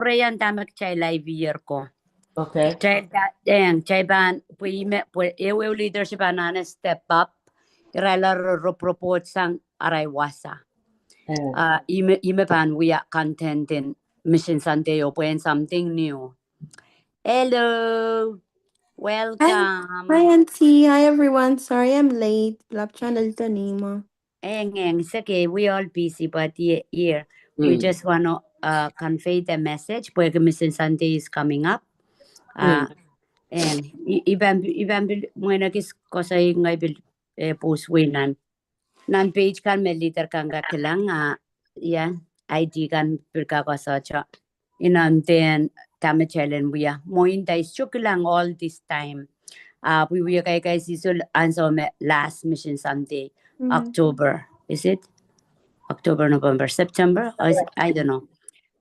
prayan tamak chay live year ko. Okay. Chay ban eu leadership anana step up. Irala report sang araiwasa. Ime pan we are content in Mission Sunday or when something new. Hello. Welcome. Hi, Auntie. Hi, everyone. Sorry I'm late. Lap channel to Nima. It's okay. We all busy, but here we just want to convey the message. Porque Mission Sunday is coming up. And even when I guess because I will post winan. Nan page kan may leader kan kakilang yeah ID kan pirka ko sa cha. Inan then tamachelen we are mo inday lang all this time. We kay sisul answer me last Mission Sunday October, is it October, November, September, or I don't know.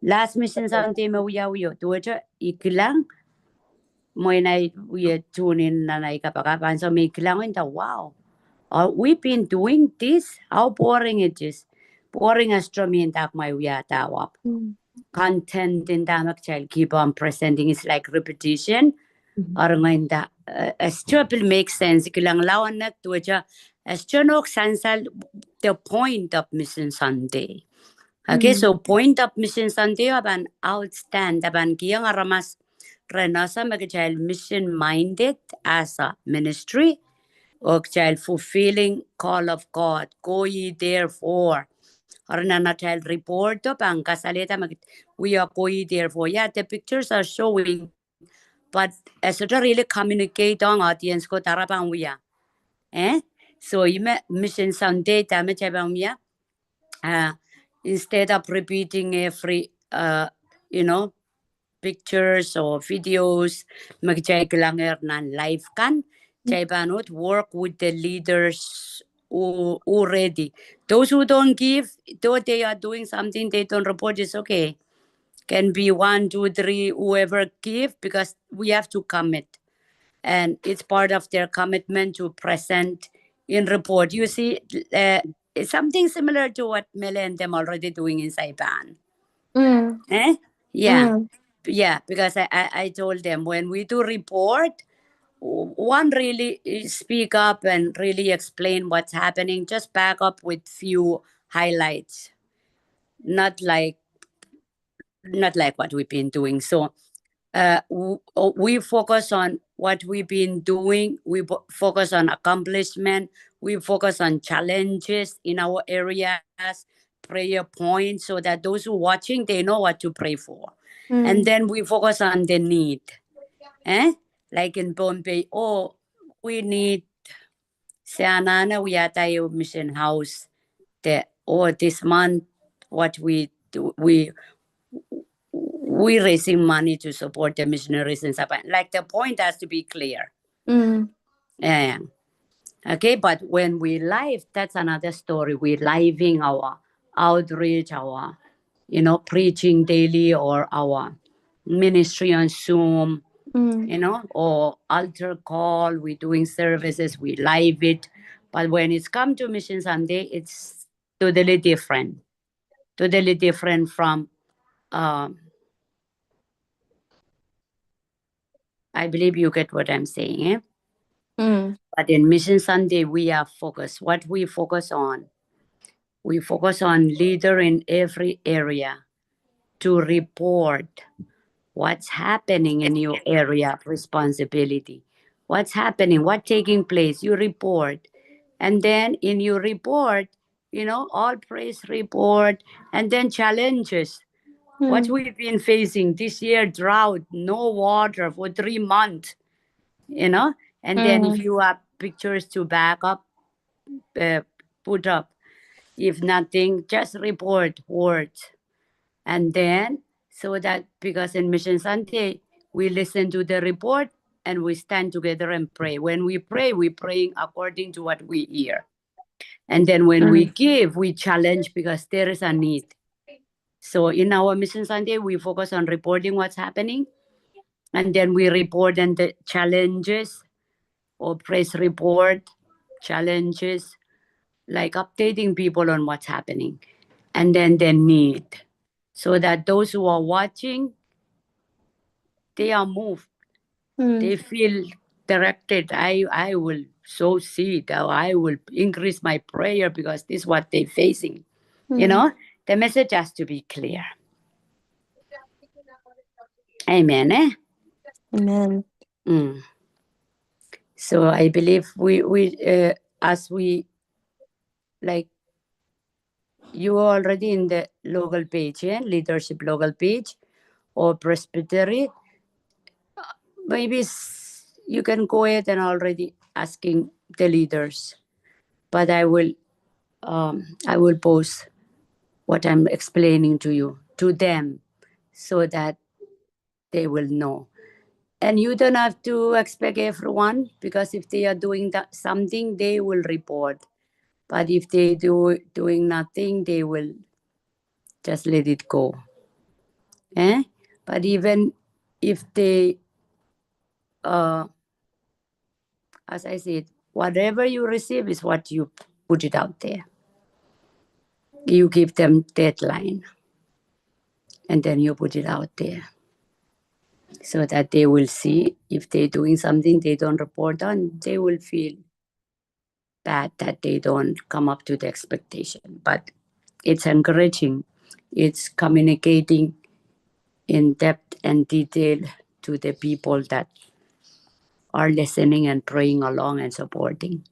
Last Mission Sunday me we do cha ikilang mo inay we tune in na kapakapan so may ikilang in the wow. We've been doing this. How boring it is. Boring astronomy tak may tawap. Content in damak child keep on presenting. It's like repetition. Or ngayon da astropil makes sense. Kilang lawan na tuwa astronok sansal the point of Mission Sunday. Okay, so point of Mission Sunday aban outstand aban kiyang aramas renasa mag-child mission minded as a ministry. O child fulfilling call of God. Go ye therefore. Or na child report to pang kasalita we are go ye therefore. Yeah, the pictures are showing, but as it really communicate on audience ko tarapang we are. So you Mission Sunday damage abang we are. Instead of repeating every pictures or videos, mag-jay lang nan live kan. Jaibanot work with the leaders already. Those who don't give, though they are doing something they don't report, is okay. Can be 1, 2, 3, whoever give, because we have to commit. And it's part of their commitment to present in report. You see, it's something similar to what Mele and them already doing in Saipan. Yeah, because I told them when we do report, one really speak up and really explain what's happening, just back up with few highlights, not like what we've been doing. So we focus on what we've been doing, we focus on accomplishment, we focus on challenges in our areas, prayer points, so that those who are watching, they know what to pray for. And then we focus on the need. Like in Bombay, we need Sianana, we are tayo mission house. This month, what we do, we raising money to support the missionaries in Japan. Like the point has to be clear. Okay, but when we live, that's another story. We're living our outreach, our preaching daily, or our ministry on Zoom. Or altar call, we're doing services, we live it. But when it's come to Mission Sunday, it's totally different. Totally different from, I believe you get what I'm saying. But in Mission Sunday, we are focused. What we focus on leader in every area to report what's happening in your area of responsibility. What's happening, what's taking place, you report. And then in your report, all praise report, and then challenges. What we've been facing this year, drought, no water for 3 months, and then if you have pictures to back up, put up. If nothing, just report words. And then, so that because in Mission Sunday, we listen to the report and we stand together and pray. When we pray, we're praying according to what we hear. And then when we give, we challenge because there is a need. So in our Mission Sunday, we focus on reporting what's happening. And then we report on the challenges or press report, challenges, like updating people on what's happening. And then the need. So that those who are watching they are moved. Mm. They feel directed. I will sow seed. Or I will increase my prayer because this is what they're facing. You know, the message has to be clear. Amen. Amen. So I believe we as we like, you are already in the local page, leadership local page or presbytery. Maybe you can go ahead and already asking the leaders, but I will post what I'm explaining to you to them so that they will know. And you don't have to expect everyone, because if they are doing something, they will report. But if they doing nothing, they will just let it go. But even if they, as I said, whatever you receive is what you put it out there. You give them deadline, and then you put it out there so that they will see. If they're doing something they don't report on, they will feel bad that they don't come up to the expectation. But it's encouraging. It's communicating in depth and detail to the people that are listening and praying along and supporting.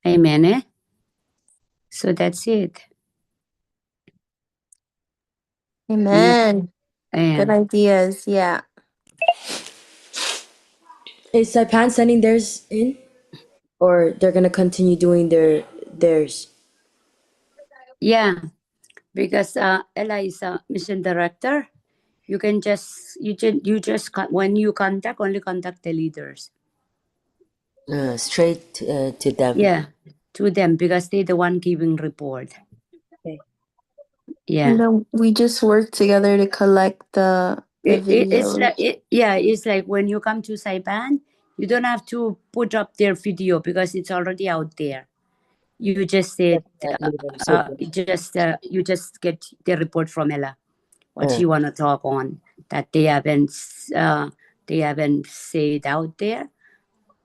Amen. So that's it. Amen. Good And ideas. Yeah. Is Saipan sending theirs in, or they're gonna continue doing theirs? yeah, because Ella is a mission director. You can just when you contact, only contact the leaders. Straight to them. Yeah, to them, because they're the one giving report. Okay. Yeah. And then we just work together to collect the videos. It's like when you come to Saipan, you don't have to put up their video because it's already out there. You just said, you just get the report from Ella, what she wanna talk on, that they haven't said out there,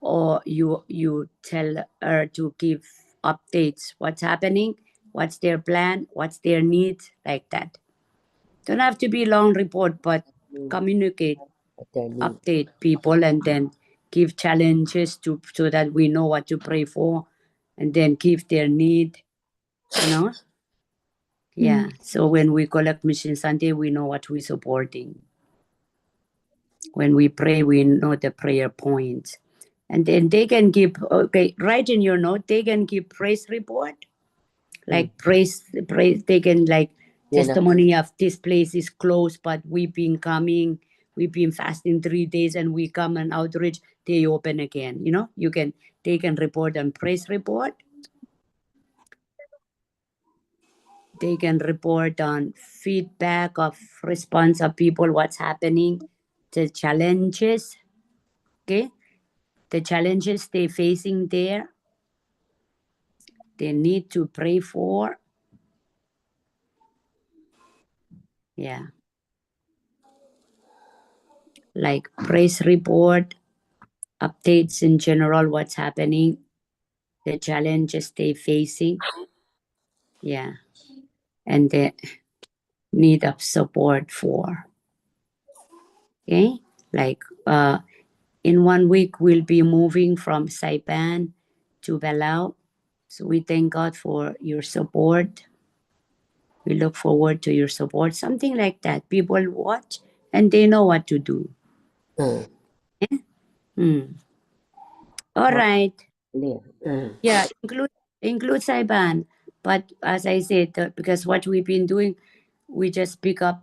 or you tell her to give updates, what's happening, what's their plan, what's their need, like that. Don't have to be long report, but communicate, update people, and then give challenges so that we know what to pray for, and then give their need, you know. Yeah. So when we collect Mission Sunday, we know what we're supporting. When we pray, we know the prayer points. And then they can give, write in your note, they can give praise report. Like praise, they can like testimony of this place is closed, but we've been coming, we've been fasting 3 days, and we come and outreach, they open again. You know, they can report on praise report. They can report on feedback of response of people, what's happening, the challenges, okay? The challenges they're facing there, they need to pray for. Yeah. Like praise report, updates in general, what's happening, the challenges they're facing. Yeah. And the need of support for. Okay. Like in 1 week, we'll be moving from Saipan to Belau. So we thank God for your support. We look forward to your support. Something like that. People watch and they know what to do. All right. Yeah, include Saipan. But as I said, because what we've been doing, we just pick up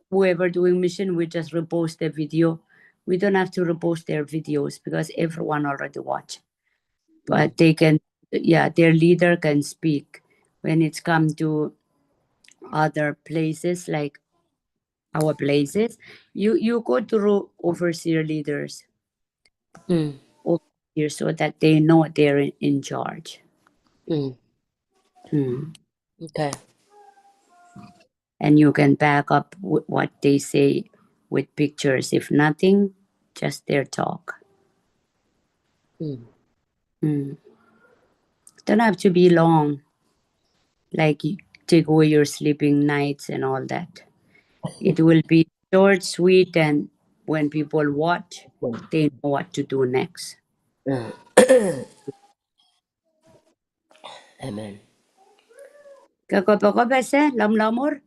whoever doing mission, we just repost the video. We don't have to repost their videos because everyone already watch. But they can, their leader can speak when it's come to other places like our places. You go through overseer leaders, overseer, so that they know they're in charge. Okay. And you can back up what they say with pictures. If nothing, just their talk. Mm. Don't have to be long, like take away your sleeping nights and all that. It will be short, sweet, and when people watch, they know what to do next. Amen. Kako bese lamor.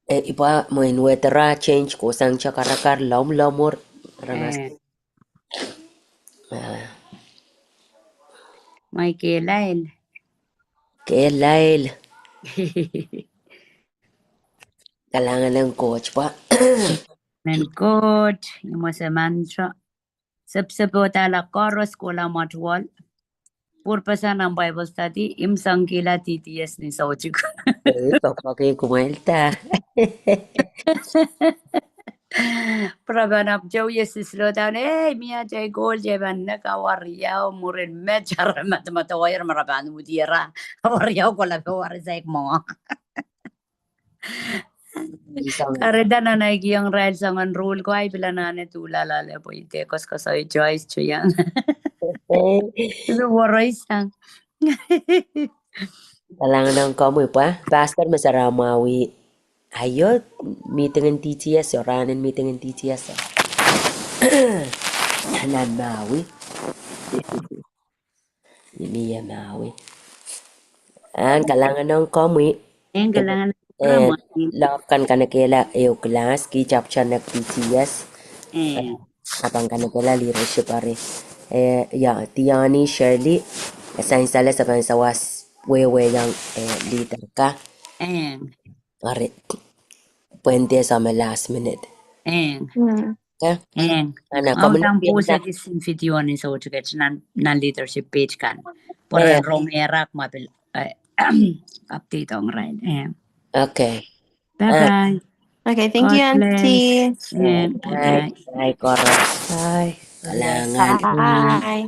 Iba mo inwetera change ko sang chakarakar lamor rangas. May kailan. Kailail. Kailangan ng coach pa. Men coach, yung mga mantra. Sabsabo tala koros ko la matwal. Purpasa ng Bible study, imsang kila TTS ni Sochi ko. Papakay kumailta. Prabanap Joe yes slow down. Hey, Mia Jay Gold Jeban nakawariyaw murin medjar matamatawayer maraban mudira. Wariyaw ko lang warisay mo. Kareda na naigiyang ride sa man rule ko ay pila na netulala po ite kos ko sa Joyce chuyan. Ito waray sang. Kailangan ng kamoy pa. Pastor masaramawi. Ayot, meeting ng TTS. Oranin meeting ng TTS. Hanan mawi. Hindi mawi. Ang kailangan ng kamoy. Ang kailangan And lakan ka na kila yung class. Kijap siya ng TTS. Abang ka na kila leadership pare. Tiani, Shirley. Asahin sala sa pansawas. Wewe yang leader ka. Are. Puente sa my last minute. Okay? Anak, kamu lang po sa kisinfityon ni so chuket nan leadership page kan. Por rong erak mapil update ang right. Okay. Bye-bye. Okay, thank you, Auntie. Bye. Bye, Cora. Bye. Kailangan. Bye.